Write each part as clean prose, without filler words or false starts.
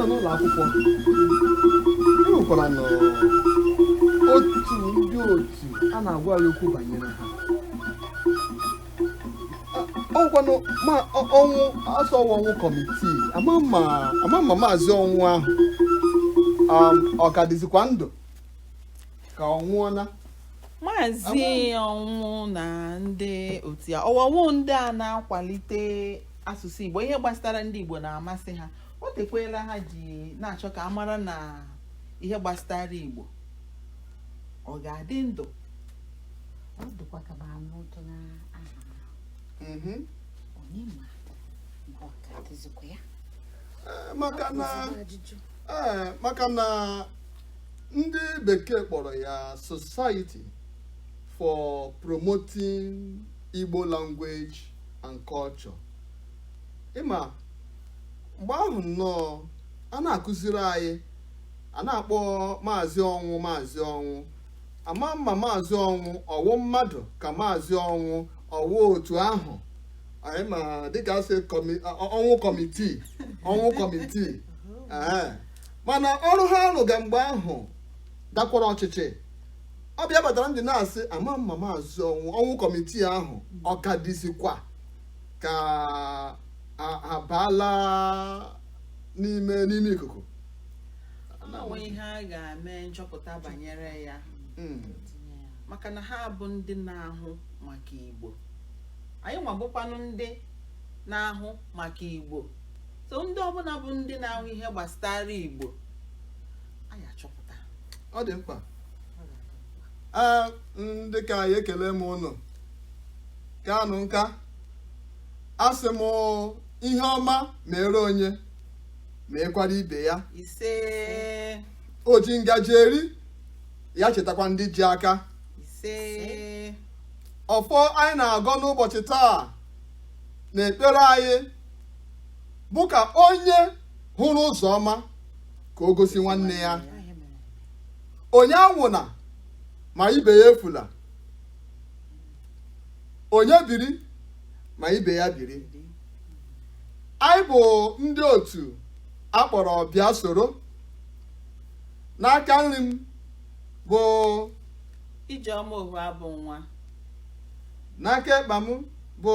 n'ụlọ akwụkwọ enwekwara otu ndị otu a na-agwa ya okwu banyere ha ọgwanụ ma ọnwụ asọwa ọnwụ kọmitii ama ma maazị ọnwụ ahụ ọ ka dịzikwa ndụ ka ọ nwụọna maazị ọnwụ na ndị otu ya ọwọwụ ndị a na-akwalite asụsụ Igbo ihe gbasara ndị Igbo na-amasị ha o tekwela ha ji na-achọ ka a mara na ihe gbasara Igbo ọ ga-adị ndụ ọ dịkwa ka anụ ụtọ na aha onye ma ọ ka dịzikwa ya maka na ndị bekee kpọrọ ya Society for Promoting Igbo Language and Culture. Ịma mgbe ahụ nnọọ a na-akụziri anyị a na-akpọ maazị ọnwụ ama mma maazị ọnwụ ọwụ mmadụ ka maazị ọnwụ ọwụ otu ahụ anyị ma dịka asị ọnwụ kọmitii mana ọrụ ha rụga mgbe ahụ dakwara ọchịchị ọbịa batara ndị na-asị ama mma maazị ọnwụ kọmitii ahụ ọka dịzikwa ka abaala n'ime ikuku onwe ihe a ga-eme nchọpụta banyere ya maka na ha bụ ndị na-ahụ maka Igbo anyị nwabụkwanụ ndị na-ahụ maka Igbo so ndị ọbụla bụ ndị na-ahụ ihe gbasara Igbo anyị achọpụta ọ dị mkpa ndị ka anyị ekele m ụnụ kanụ nka asị m ihe ọma mere onye mekwara ibe ya ise o ji ngaji eri ya chetakwa ndị ji aka ise ọfọ anyị na-agọ n'ụbọchị taa na ekpere anyị bụ ka onye hụrụ ụzọ ọma ka o gosi nwanne ya onye anwụna ma ibe ya efula onye biri ma ibe ya biri anyị bụ ndị otu akpọrọ Biasoro n'aka nri m bụ Ijeọma Ohu Abụ Nwa n'aka ekpa m bụ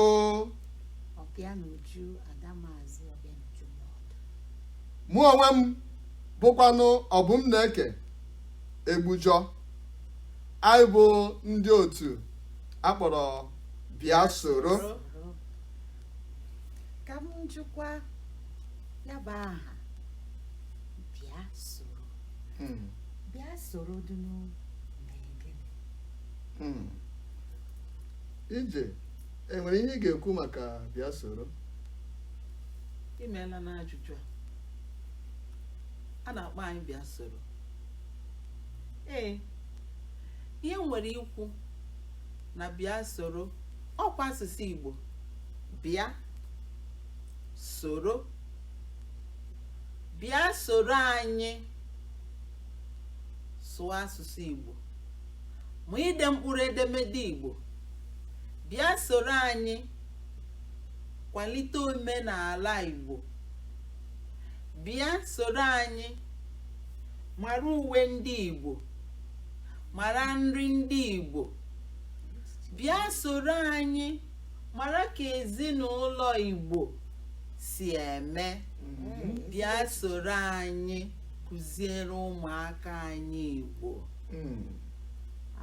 mụ onwe m bụkwanụ Ọbụm Na-eke Egbujọ anyị bụ ndị otu akpọrọ Biasoro ka m jụkwa ya bụ aha Biasoro Biasoro dị ije enwere ihe ị ga-ekwu maka Biasoro imeela n'ajụjụ a na-akpọ anyị Biasoro ee ihe nwere ikwu na Biasoro ọkwa asụsụ Igbo bịa soro bịa soro anyị sụọ asụsụ Igbo ma ide mkpụrụ edemede Igbo bịa soro anyị kwalite omenala Igbo bịa soro anyị mara uwe ndị Igbo mara nri ndị Igbo bịa soro anyị mara ka ezinụlọ Igbo si eme bịa soro anyị kụziere ụmụaka anyị Igbo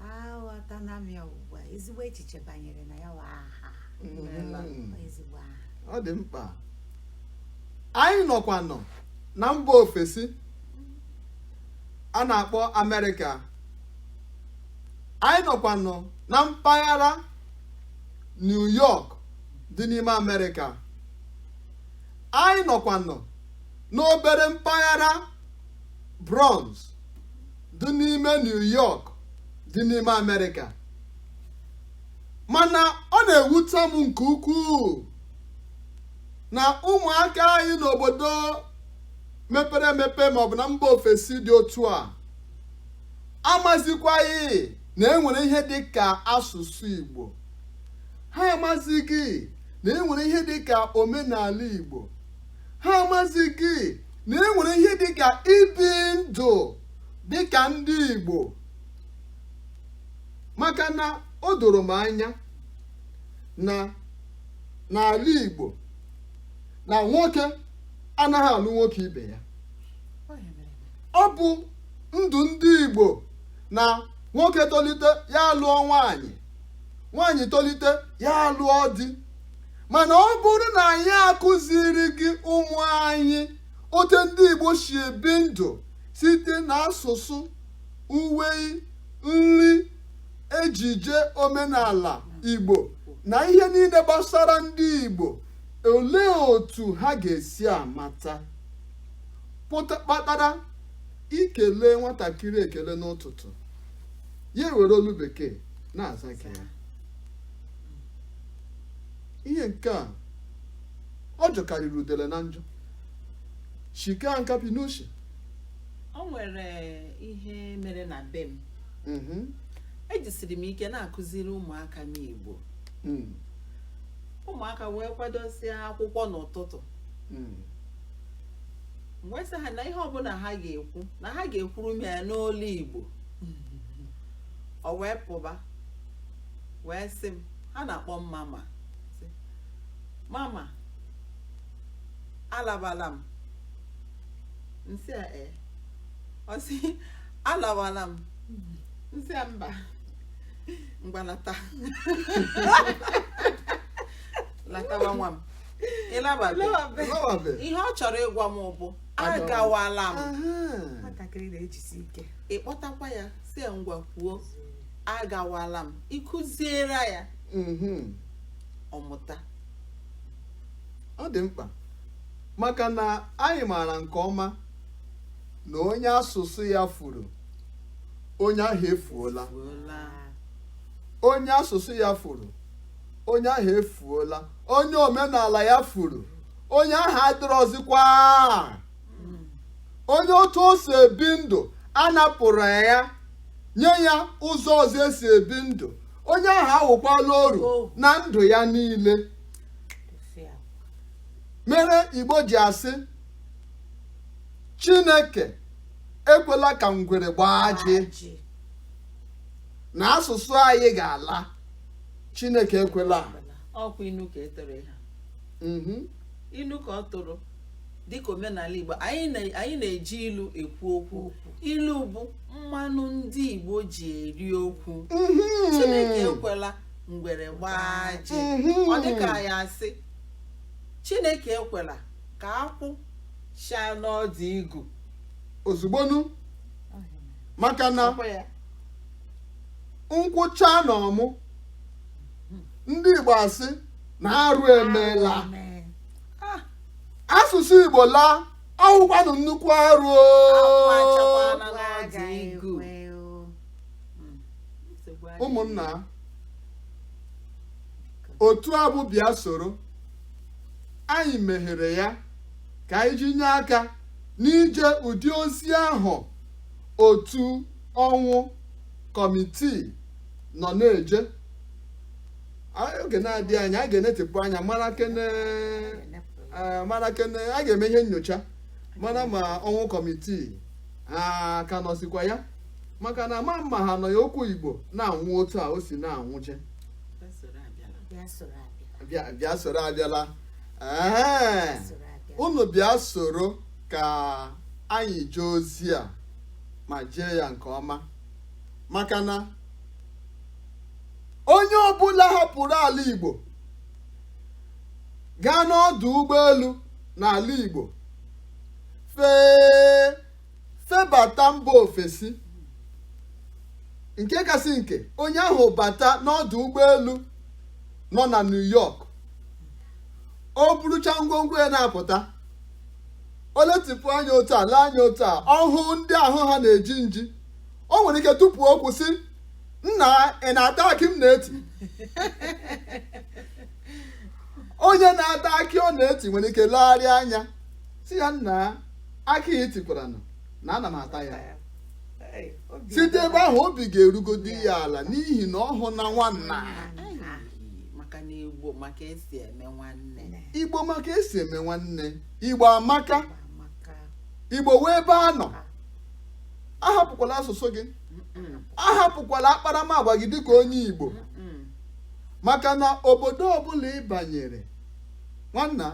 aghọtana m ya ugbu a ezigbo echiche banyere na ya wa aha ezigbo aha ọ dị mkpa anyị nọkwanụ na mba ofesi a na-akpọ Amerịka anyị nọkwanụ na mpaghara New York dị n'ime Amerịka anyị nọkwanụ n'obere mpaghara Bronx dị n'ime New York dị n'ime Amerịka mana ọ na-ewute m nke ukwuu na ụmụaka anyị n'obodo mepere emepe maọbụ na mba ofesi dị otu a amazikwaghị na enwere ihe dị ka asụsụ Igbo ha amazighị na enwere ihe dị ka omenala Igbo ha amazighị na e nwere ihe dịka ibi ndụ dịka ndị Igbo, maka na o doro m anya na n'ala Igbo na nwoke anaghị alụ nwoke ibe ya. Ọ bụ ndụ ndị Igbo na nwoke tolite ya alụọ nwaanyị, nwaanyị tolite ya alụọ di. Mana ọ bụrụ na anyị akụziri gị ụmụ anyị otu ndị Igbo si ebi ndụ site n'asụsụ, uwe, nri, ejije, omenala Igbo na ihe niile gbasara ndị Igbo, olee otu ha ga-esi amata? Kpatara ikele nwatakịrị ekele n'ụtụtụ, ya ewere olu bekee na-aza gị ya. Ihe nke a ọ jọkarịrị udele na njọ, shika nkapi n'uche. O nwere ihe mere na be m. Ejisiri m ike na-akụziri ụmụaka m Igbo. Ụmụaka wee kwadosie akwụkwọ n'ụtụtụ. Mgbe sị ha na ihe ọbụla ha ga-ekwu na ha ga-ekwuru m ya n'olu Igbo. O wee pụba wee sị m, ha na-akpọ m mama, mama alabala m. Nsị a ọ sị alabala m. Nsị a mba mgbalata latawa nwa m, ịlababe. Ihe ọ chọrọ ịgwa m bụ agawala m. Nwatakịrị na-ejisi ike. Ịkpọtakwa ya si ngwa kwuo agawala m, ịkụziere ya ọmụta. Ọ dị mkpa, maka na anyị maara nke ọma na onye asụsụ ya furu, onye ahụ efuola. Onye asụsụ ya furu, onye ahụ efuola. Onye omenala ya furu, onye ahụ adịrọzikwa. Onye otu o si ebi ndụ anapụrụ ya, nye ya ụzọ ọzọ esi ebi ndụ, onye ahụ awụkwala oru na ndụ ya niile. Mere Igbo ji asị, Chineke ekwela ka ngwere gbaa ji. Na asụsụ anyị ga-ala, Chineke ekwela. Ọkwa inu ka etoro ha. Inu ka ọ tụrụ dịka omenala Igbo, anyị na-eji ilu ekwu okwu. Ilu bụ mmanụ ndị Igbo ji eri okwu. Chineke ekwela ngwere gbaa ji. Ọ dịka ya asị, Chineke ekwela ka akwụ shaa n'ọdụ igu ozugbonu, maka na nkwụcha na ọmụ ndị Igbo asị na arụ emeela. Asụsụ Igbo laa, ọwụkwanụ nnukwu arụ. Ụmụnna, otu abụ Biasoro, anyị meghere ya ka anyị ji nye aka n'ije ụdị ozi ahụ otu ọnwụ kọmitii nọ na-eje. Oge na-adị anya a ga-enetịpụ anya mara kene a ga-eme ihe nyocha mara ma ọnwụ kọmitii ka nọsikwa ya, maka na ama mma ha nọ ya okwu Igbo na-anwụ otu a o si na-anwụche. Biasoro abịala. Unu bịa soro ka anyị jee ozi a ma jee ya nke ọma, maka na onye ọbụla hapụrụ ala Igbo gaa n'ọdụ ụgbọelu n'ala Igbo febata mba ofesi, nke kasị nke onye ahụ bata n'ọdụ ụgbọelu nọ na New York, o burucha ngwongwo ya na-apụta, o letịpụ anya otu a lee anya otu a, ọhụ ndị ahụ ha na-eji nji, o nwere ike tupu okwu sị, nna ị na-ata akị m na-eti. Onye na-ata akị ọ na-eti nwere ike legharịa anya si ya, nna akị ya itikwara na ana m ata ya. Site ebe ahụ obi ga-erugodi ya ala n'ihi na ọ hụ na nwanna. Igbo maka esi eme nwanne. Igbo maka esi eme nwanne. Igbo amaka. Igbo wee ebe a nọ, ahapụkwala asụsụ gị, ahapụkwala akparamagwa gị dịka onye Igbo, maka na obodo ọbụla ị banyere nwanna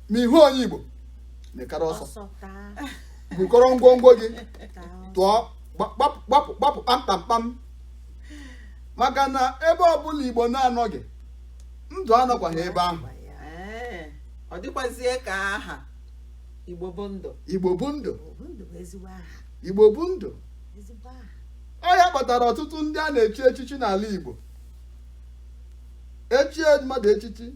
ma ihu onye Igbo mekara ọsọ bukọrọ ngwongwo gị tụọ gbapụ kpamkpamkpam, maka na ebe ọbụla Igbo na-anọghị ndụ anọkwaghị ebe ahụ. Ọ dịkwazie ka aha Igbo bụ ndụ. Igbo bụ ndụ. Igbo bụ ndụ. Ọ ya kpatara ọtụtụ ndị a na-echi echichi n'ala Igbo, echie mmadụ echichi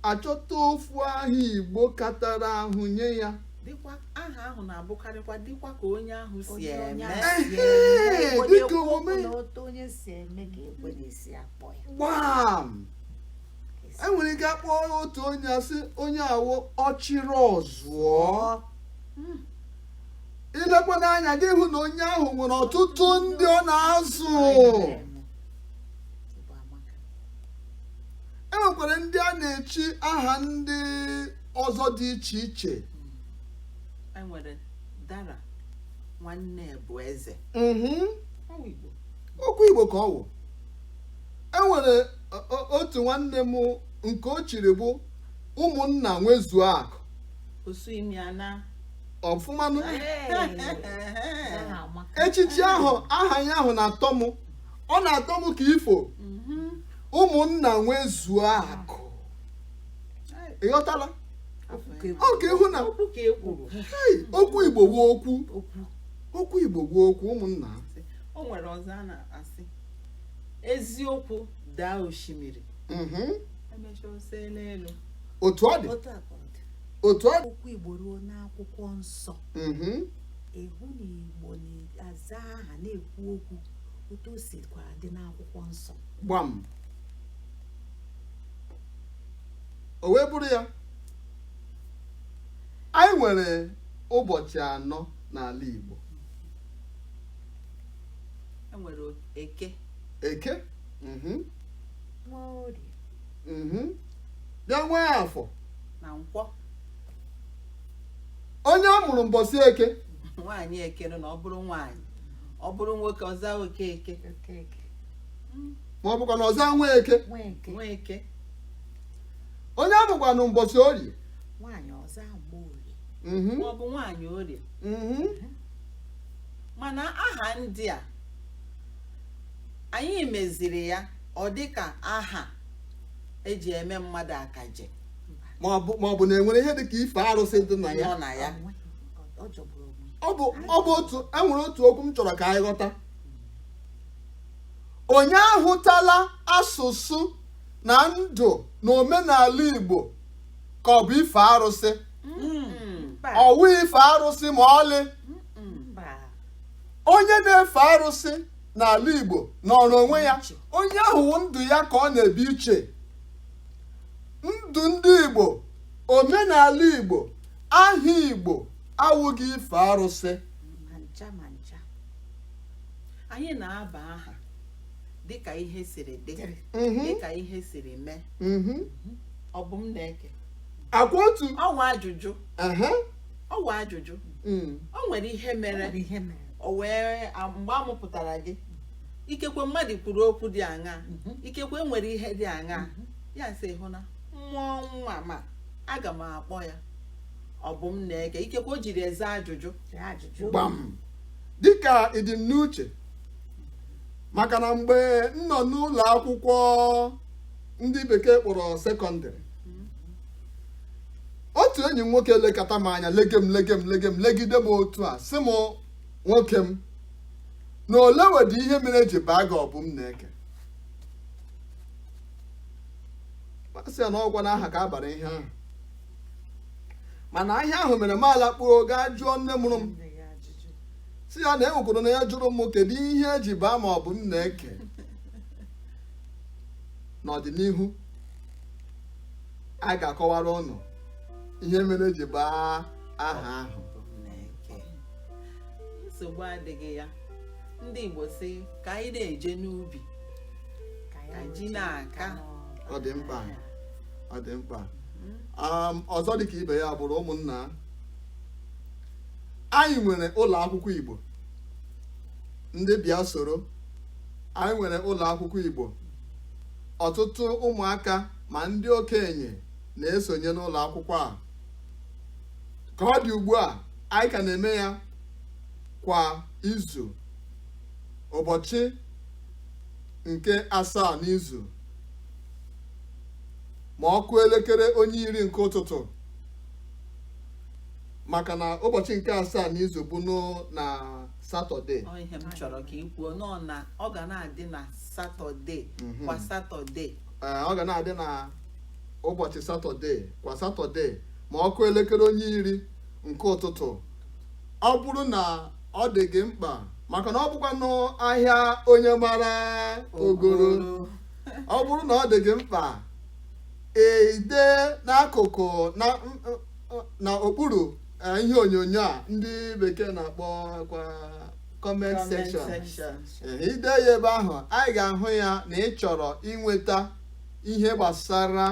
achọta ofu aha Igbo katara ahụ nye ya. Dịkwa aha ahụ na-abụkarịkwa dịkwa ka onye ahụ si eme. Dịka omume gbam. Enwere ike akpọ otu onye asị onye awụ ọchịrị ọzụọ. Ilekwa n'anya gị hụ na onye ahụ nwere ọtụtụ ndị ọ na-azụ. Enwekwara ndị a na-echi aha ndị ọzọ dị iche iche. Enwere dara nwanne bụ eze. Okwu Igbo ka ọ wụ. Enwere otu nwanne m nke o chiri bụ ụmụnna nwezuo akụ. Osu imi ana. Ọfụmanụ. Echichi ahụ aha ya ahụ na-atọ m. Ọ na-atọ m ka ifo. Ụmụnna nwezuo akụ. Ịghọtala? Oke ịhụ na okwu Igbo bụ okwu. Okwu Igbo bụ okwu ụmụnna. O nwere ọzọ a na-asị eziokwu daa osimiri. Emechaa ose n'elu. Otu ọ dị. Otu ọ dị. Okwu Igbo ruo n'akwụkwọ nsọ. Ehu na Igbo na-aza aha na-ekwu okwu otu o sikwara dị n'akwụkwọ nsọ. Gbam. O wee bụrụ ya, anyị nwere ụbọchị anọ n'ala Igbo. Enwere eke. Eke. Nwaorie. Bịa nwee afọ. Na nkwọ. Onye a mụrụ mbọsị eke. Nwaanyị eke nọ na ọ bụrụ nwaanyị. Ọ bụrụ nwoke ọza oke eke. Ma ọ bụkwa na ọza nwa eke. Nwa eke. Onye a mụkwanụ mbọsị orie. Nwaanyị ọza mgbe orie. Ma ọ bụ nwaanyị orie. Mana aha ndị a anyị meziri ya ọ dịka aha eji eme mmadụ akaje. Ma ọ bụ na enwere ihe dịka ife arụsị dị na ya. Nọ na ya. Ọ bụ otu enwere otu okwu m chọrọ ka anyị ghọta. Onye ahụtala asụsụ na ndụ na omenala Igbo ka ọ bụ ife arụsị. Ọwụ ife arụsị ma ọlị. Onye na-efe arụsị n'ala Igbo nọrọ onwe ya, onye ahụ ndụ ya ka ọ na-ebi iche. Ndụ ndị Igbo, omenala Igbo, aha Igbo awụghị ife arụsị. Anyị na-aba aha dịka ihe siri dị, dịka ihe siri mee. Ọ bụ m na-eke. Akwa otu. Ọwa ajụjụ. Ọwa ajụjụ. O nwere ihe mere. O wee mgbe a mụpụtara gị, ikekwe mmadụ kwuru okwu dị aṅaa, ikekwe nwere ihe dị aṅaa, ya sị hụ na mmụọ nwa ma aga m akpọ ya ọ bụ m na-eke. Ikekwe o jiri eze ajụjụ. Gbam. Dịka ịdị m n'uche, maka na mgbe m nọ n'ụlọ akwụkwọ ndị bekee kpọrọ sekọndịrị, otu enyi m nwoke lekọta m anya, legide m otu a sị m, nwoke m na ole wedị ihe mere eji baa gị ọ bụ m na-eke. Masị ya na ọgwa na aha ka a bara ihe ahụ, mana ahịa ahụ mere m ala kpụrụ gaa jụọ nne mụrụ m, si ya na enwekwuru na ya jụrụ m kedu ihe eji baa ma ọ bụ m na-eke. N'ọdịnihu a ga-akọwara ụnụ ihe mere eji baa aha ahụ. Nsogbu adịghị ya. Ndị Igbo sị ka anyị na-eje n'ubi ka ji na-aka. Ọ dị mkpa. Ọ dị mkpa. Ọzọ dịka ibe ya bụrụ ụmụnna. anyị nwere ụlọ akwụkwọ Igbo ndị Biasoro, anyị nwere ụlọ akwụkwọ Igbo. Ọtụtụ ụmụaka ma ndị okenye na-esonye n'ụlọ akwụkwọ a. Ka ọ dị ugbu a, anyị ka na-eme ya kwa izu, ụbọchị nke 7 n'izu, ma ọ kụọ elekere 10 nke ụtụtụ, maka na ụbọchị nke 7 n'izu bụ na Satọde. Ihe m chọrọ ka ị kwuo na ọ ga na-adị na Satọde kwa Satọde. Ọ ga na-adị na ụbọchị Satọde kwa Satọde ma ọ kụọ elekere 10 nke ụtụtụ. Ọ bụrụ na ọ dị gị mkpa, maka na ọ bụkwa n'ahịa onye mara ogoro, ọ bụrụ na ọ dị gị mkpa, ide n'akụkụ na okpuru ihe onyonyo a ndị bekee na-akpọ kwa comment section. Ide ya ebe ahụ, anyị ga-ahụ ya na ị chọrọ inweta ihe gbasara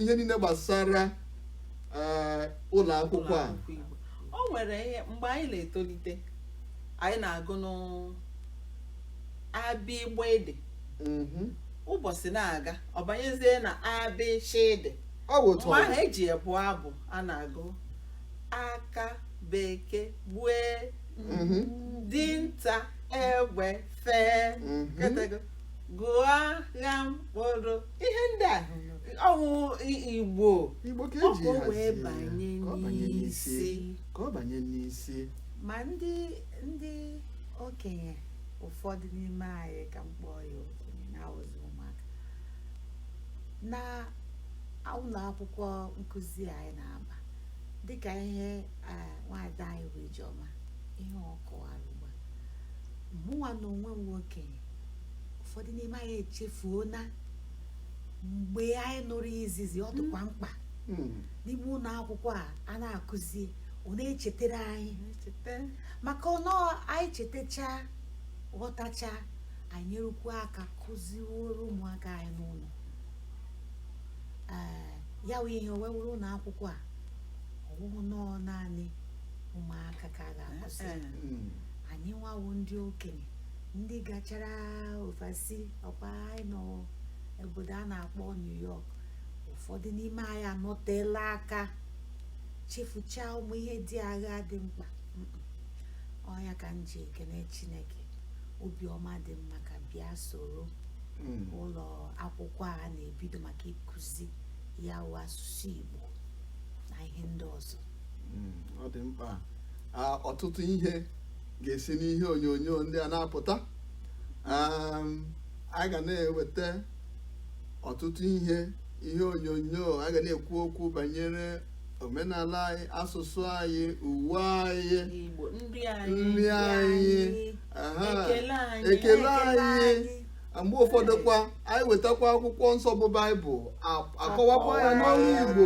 ihe niile gbasara ụlọ akwụkwọ a. O nwere ihe mgbe anyị na-etolite, anyị na-agụ n'abịa Igbo ede. Ụbọchị na-aga, ọ banyezie na abịa shede. Mgbe ahụ eji ebu abụ a na-agụ aka bekee gbue dinta egbe fee gụọ agha mkpụrụ. Ihe ndị a ọwụ Igbo ka eji wee banye n'isi. Ka ọ banye n'isi. Ma ndị okenye ụfọdụ n'ime anyị, ka m kpọọ ya okenye na-awụzi ụmụaka, na ụlọ akwụkwọ nkụzi anyị na-aba dịka ihe nwaada anyị bụ Ijeọma, ihe ọ kọwara ugbu a. Mụnwa na onwe m okenye, ụfọdụ n'ime anyị echefuo na mgbe anyị nụrụ izizi ọ dịkwa mkpa n'ime ụlọ akwụkwọ a na-akụzi, ọ na-echetara anyị, maka ọnọ anyị chetacha ghọtacha, anyị nyerukwa aka kụziworo ụmụaka anyị n'ụlọ. Ya wee ihe wee wuru ụlọ akwụkwọ a ọwụhụ nọọ naanị ụmụaka ka a ga-akụzi. Anyị nwawo ndị okenye, ndị gachara ofesi, ọkwa anyị nọ obodo a na-akpọ New York, ụfọdụ n'ime anyị anọtela aka chefucha ụmụ ihe dị agha dị mkpa. Ọnya ka m ji ekene Chineke, obiọma dị m maka Biasoro, ụlọ akwụkwọ a na-ebido maka ịkụzi ya wụ asụsụ Igbo na ihe ndị ọzọ. Ọ dị mkpa. Ọtụtụ ihe ga-esi n'ihe onyonyo ndị a na-apụta. A ga na-eweta ọtụtụ ihe onyonyo, a ga na-ekwu okwu banyere omenala anyị, asụsụ anyị, uwe anyị, nri anyị, ekele anyị. Mgbe ụfọdụ kwa anyị wetakwa akwụkwọ nsọ bụ Baịbụl, akọwakwa ya n'ọrụ Igbo,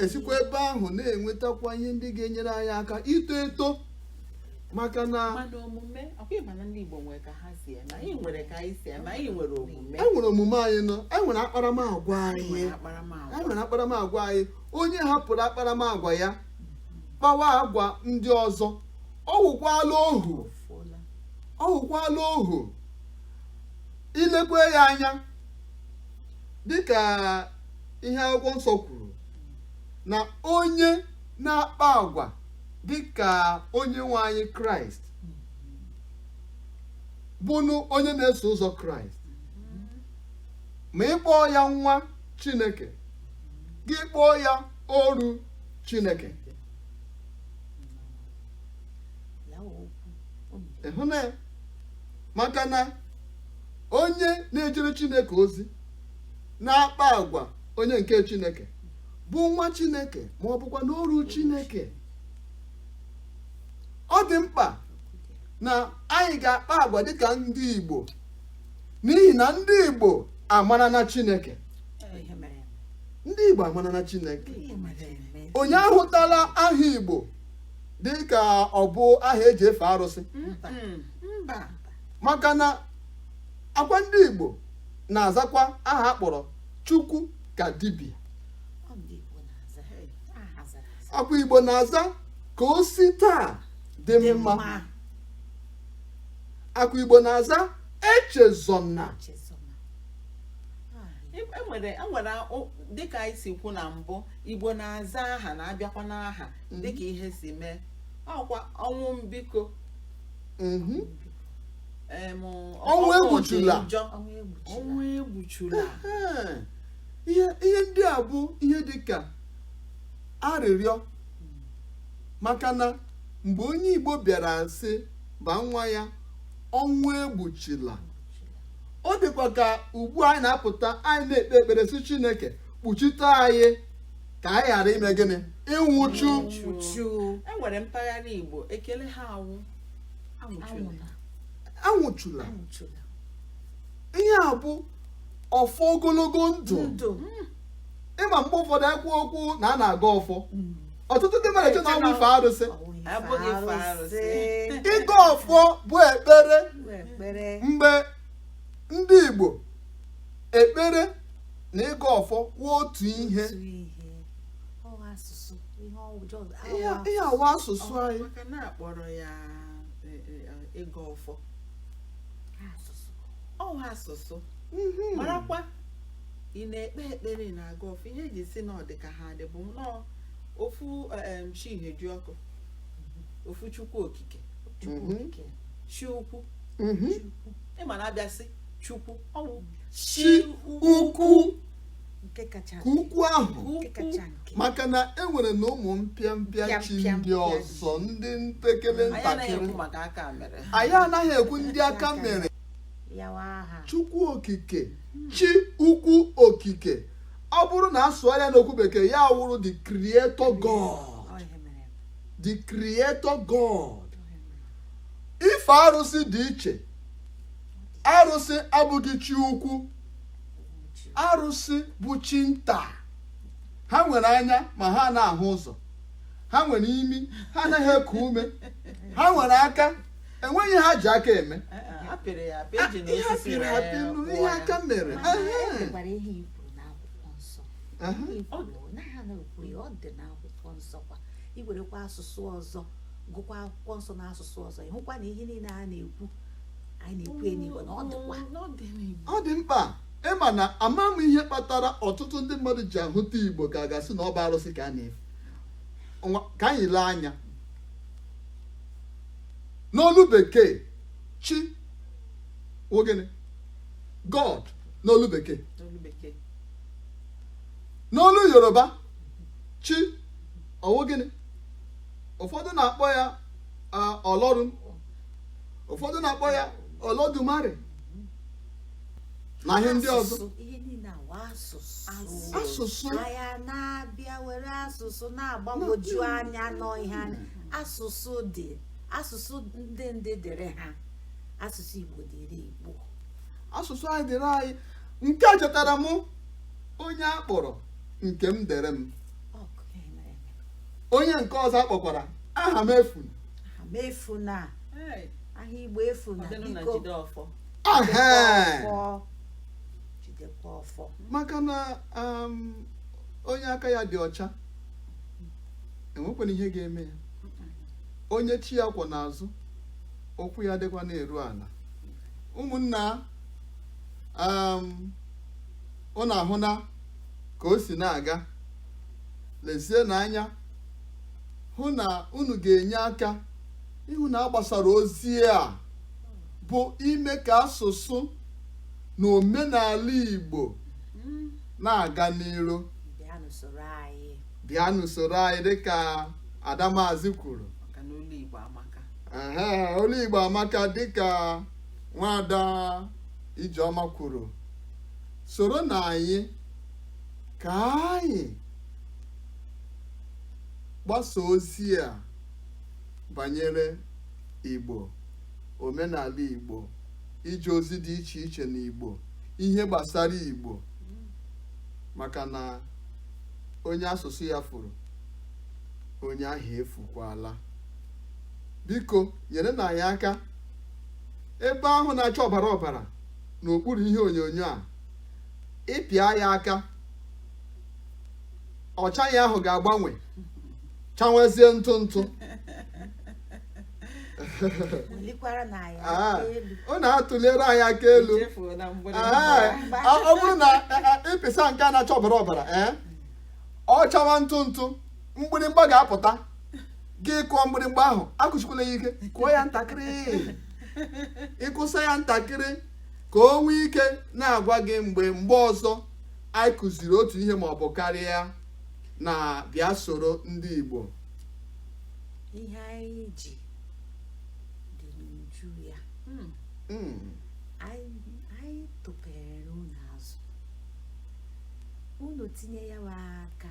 esikwa ebe ahụ na-enwetakwa ihe ndị ga-enyere anyị aka ito eto. Maka na omume ndị Igbo nwere ka ha si eme, anyị nwere ka anyị si eme, anyị nwere omume. Anyị nwere omume anyị nọ, anyị nwere akparamagwa anyị. Onye hapụrụ akparamagwa ya kpawa agwa ndị ọzọ, ọ hụkwala ohu. Ilekwe ya anya dịka ihe akwụkwọ nsọ kwuru, na onye na-akpa agwa dịka onye nwe anyị Kraịst, bụnụ onye na-eso ụzọ Kraịst, ma ịkpọọ ya nwa Chineke, gị kpọọ ya oru Chineke. Ịhụna ya? Maka na onye na-ejere Chineke ozi, na-akpa agwa onye nke Chineke, bụ nwa Chineke, ma ọ bụkwa n'oru Chineke. Ọ dị mkpa na anyị ga-akpa agwa dịka ndị Igbo, n'ihi na ndị Igbo amara na Chineke. Ndị Igbo amara na Chineke. Onye ahụtala aha Igbo dịka ọ bụ aha eji efe arụsị. Maka na akwa ndị Igbo na-azakwa aha akpọrọ Chukwu ka dibịa. Akwa Igbo na-aza ka o si taa dị mma. Akwa Igbo na-aza echezona. enwere dịka anyị si kwu na mbụ, Igbo na-aza aha na-abịakwa n'aha dịka ihe si mee. Ọkwa ọnwụ mbiko, ọnwụ egbuchula. ọnwụ egbuchula. ihe ndị a bụ ihe dịka arịrịọ, maka na mgbe onye Igbo bịara sị ba nwa ya ọnwụ egbuchila, ọ dịkwa ka ugbu anyị na-apụta, anyị na-ekpe ekpere sị Chineke kpuchite anyị ka anyị ghara ime gịnị, ịnwụchu. Enwere mpaghara Igbo ekele ha anwụchula. Ihe a bụ ọfọ ogologo ndụ. Ịma mgbe ụfọdụ ekwu okwu na a na-aga ọfọ, ọtụtụ ndị mmadụ eche na ọnwụ ife arụsị. Ịga ọfọ bụ ekpere. Mgbe ndị Igbo ekpere na ịga ọfọ wụ otu ihe. Ihe awa asụsụ anyị. Maka na akpọrọ ya ịga ọfọ, ọwa asụsụ. Marakwa ị na-ekpe ekpere na-aga ọfọ, ihe eji si na ọ dị ka ha dị bụ nnọọ ofu chi iheju ọkụ, ofu Chukwu okike, chi ukwu. Ịma na-abịasị Chukwu ọwụ chi ukwu ka ukwu ahụ, maka na enwere na ụmụ mpịa chi ndị ọzọ, ndị mpekele ntakịrị. Anyị anaghị ekwu ndị aka mere. Chukwu okike, chi ukwu okike, ọ bụrụ na asụọ ya n'okwu bekee, ya wụrụ the creator God. The creator God. Ife arụsị dị iche. Arụsị abụghị chi ukwu, arụsị bụ chi nta. Ha nwere anya ma ha na-ahụ ụzọ, ha nwere imi, ha anaghị eku ume, ha nwere aka, enweghị ha ji aka eme. Ihe aka mere. Iwerekwa asụsụ ọzọ gụkwa akwụkwọ nsọ na asụsụ ọzọ, ịhụkwa na ihe niile a na-ekwu anyị na-ekwu n'Igbo na ọ dị mkpa. Ịma na ama m ihe kpatara ọtụtụ ndị mmadụ ji ahụta Igbo ka a ga-asị na ọ bụ arụsị ka a na-efe. Ka anyị lee anya n'olu bekee, chi wogene God n'olu bekee. N'olu Yoruba, chi ọwogene. Ụfọdụ na-akpọ ya Ọlọ́run, ụfọdụ na-akpọ ya Olódùmarè na ihe ndị ọzọ. Asụsụ anyị na-abịa were asụsụ na-agbagwoju anya n'ihe asụsụ dị, asụsụ ndị dere ha, asụsụ Igbo dịrị Igbo, asụsụ anyị dịrị anyị. Nke a chetara m onye akpọrọ nke m dere m, onye nke ọzọ akpọkwara aha m efu na aha Igbo efu na biko jidekwa ọfọ. Maka na onye aka ya dị ọcha enwekwana ihe ga-eme ya. Onye chi ya kwọ n'azụ, okwu ya dịkwa na-eru ala. Ụmụnna, unu ahụ na ka o si na-aga, lezie n'anya hụ na unu ga-enye aka ịhụ na agbasara ozi a bụ ime ka asụsụ na omenala Igbo na-aga n'iru. Bịa n'usoro anyị dịka Adamazi kwuru. Olu Igbo amaka dịka Nwada Ijeọma kwuru. Soro na anyị ka anyị gbasa ozi a banyere Igbo, omenala Igbo, ije ozi dị iche iche n'Igbo, ihe gbasara Igbo, maka na onye asụsụ ya furu, onye ahụ efukwala. Biko nyere na anyị aka ebe ahụ na-acha ọbara ọbara n'okpuru ihe onyonyo a, ịpịa ya aka, ọcha ya ahụ ga-agbanwe chanwezie ntụ ntụ Bulikwara na ya elu. ọ na-atụlere anyị aka elu Chefuo na ọ bụrụ na ịpịsa nke a na-acha ọbara ọbara ọ chawa ntụ ntụ mgbịrịgba ga-apụta gị kụọ mgbịrịgba ahụ akụchikwala ya ike kụọ ya ntakịrị ịkụsa ya ntakịrị ka o nwee ike na-agwa gị mgbe ọzọ anyị kụziri otu ihe ma ọ bụ karịa na Biasoro ndị Igbo. Ihe anyị ji dị n'uju ya. Anyị tụpere unu azụ. Unu tinye ya aka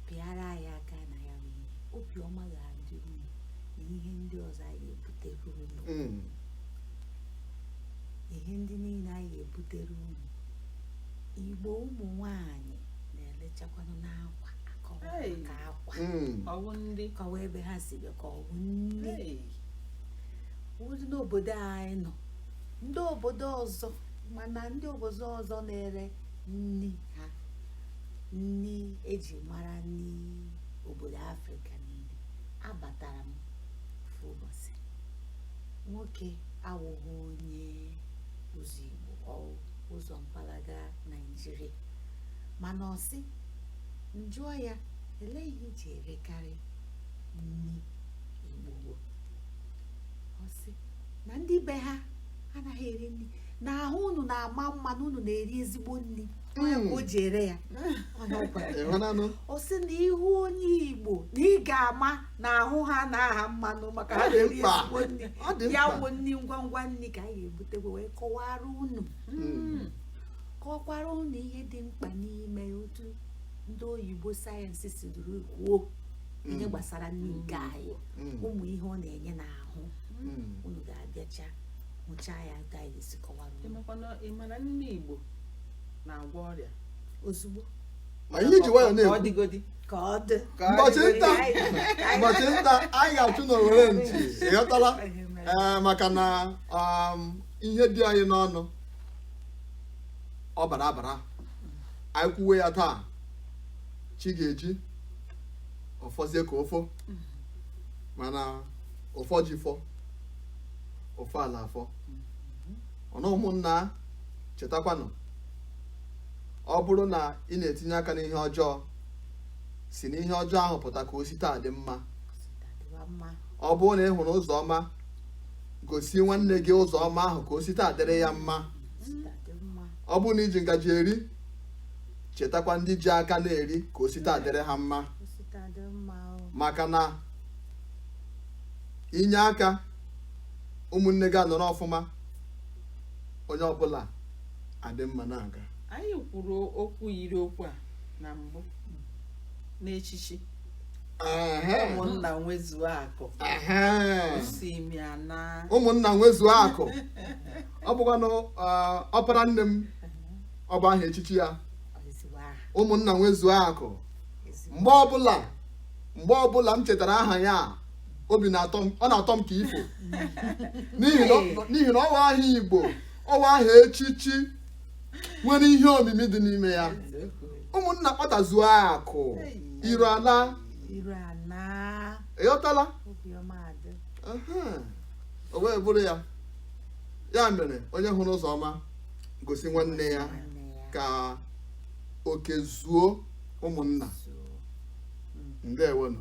pịara anyị aka na ya ihe obiọma ga-adị unu na ihe ndị ọzọ anyị ga-ebutere unu. Ihe ndị niile anyị ga-ebutere unu. Igbo ụmụ nwanyị na-elechakwanụ n'akwa akọwa maka akwa kọwa ebe ha si bịa ka ọ bụ nne ụdị n'obodo anyị nọ ndị obodo ọzọ mana ndị obodo ọzọ na-ere nni ha nni eji mara nni obodo Afrịka niile. Abatara m ofu ụbọchị nwoke awụghị onye ụzọ Igbo ụzọ mpalaga Naịjirịa mana ọ sị njụọ ya elee ihe eji erekarị nni Igbo. Ọ sị na ndị be ha anaghị eri nri na ahụ unu na-ama mma na unu na-eri ezigbo nri onye ka o ji ere ya. Ọ sị na ihu onye Igbo na ị ga-ama na ahụ ha na-aha mmanụ maka ha na-eri ezigbo nri ya wụ nri ngwa ngwa nri ka anyị ga-ebutekwa wee kọwara unu kọkwara unu ihe dị mkpa n'ime otu ndị oyibo sayensị siri kwuo ihe gbasara nri nke anyị ụmụ ihe ọ na-enye n'ahụ. Unu ga-abịacha hụchaa ya ka anyị ga-esi kọwara ịmara nri Igbo na-agwọ ọrịa ozugbo ma ihe iji nwayọ na-ekwu ọdịgodi ka ọ dị ụbọchị nta anyị ga-achụ n'owere ntị ịghọtala maka na ihe dị anyị n'ọnụ ọ bara abara anyị kwuwe ya taa chi ga-eji ọfọzie ka ofo mana ụfọ ji fọ ofe ala afọ ọnụ ụmụnna chetakwanụ ọ bụrụ na ị na-etinye aka n'ihe ọjọọ si n'ihe ọjọọ ahụ pụta ka o si taa dị mma. Ọ bụrụ na ị hụrụ ụzọ ọma gosi nwanne gị ụzọ ọma ahụ ka o si taa dịrị ya mma. Ọ bụrụ na iji ngaji eri chetakwa ndị ji aka na-eri ka o si taa dịrị ha mma maka na inye aka ụmụnne gị anọrọ ọfụma onye ọbụla adị mma na-aga. Anyị kwuru okwu yiri okwu a na mbụ n'echichi ụmụnna nwezuo akụ ụmụnna nwezuo akụ ọ bụkwanụ ọpara nne m ọ bụ aha echichi ya ụmụnna nwezuo akụ. Mgbe ọbụla m chetara aha ya obi na-atọ m ka ifo n'ihi na ọwa aha Igbo ọwa aha echichi nwere ihe omimi dị n'ime ya. Ụmụnna kpatazuo akụ iru ana ịghọtala o wee bụrụ ya mere onye hụrụ ụzọ ọma gosi nwanne ya ka oke zuo ụmụnna. Ndewonu.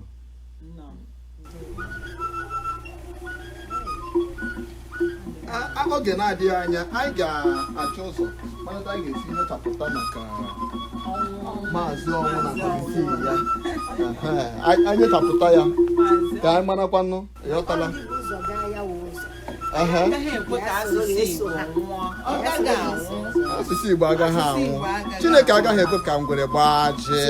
Oge na-adịghị anya anyị ga-achọ ụzọ kparịta anyị ga-esi nyochapụta maka maazị ọnwụ na kọmitii ya anyị nyochapụta ya ka anyị marakwanụ ịghọtala asụsụ Igbo agaghị anwụ Chineke agaghị ekwe ka ngwere gbaa ji.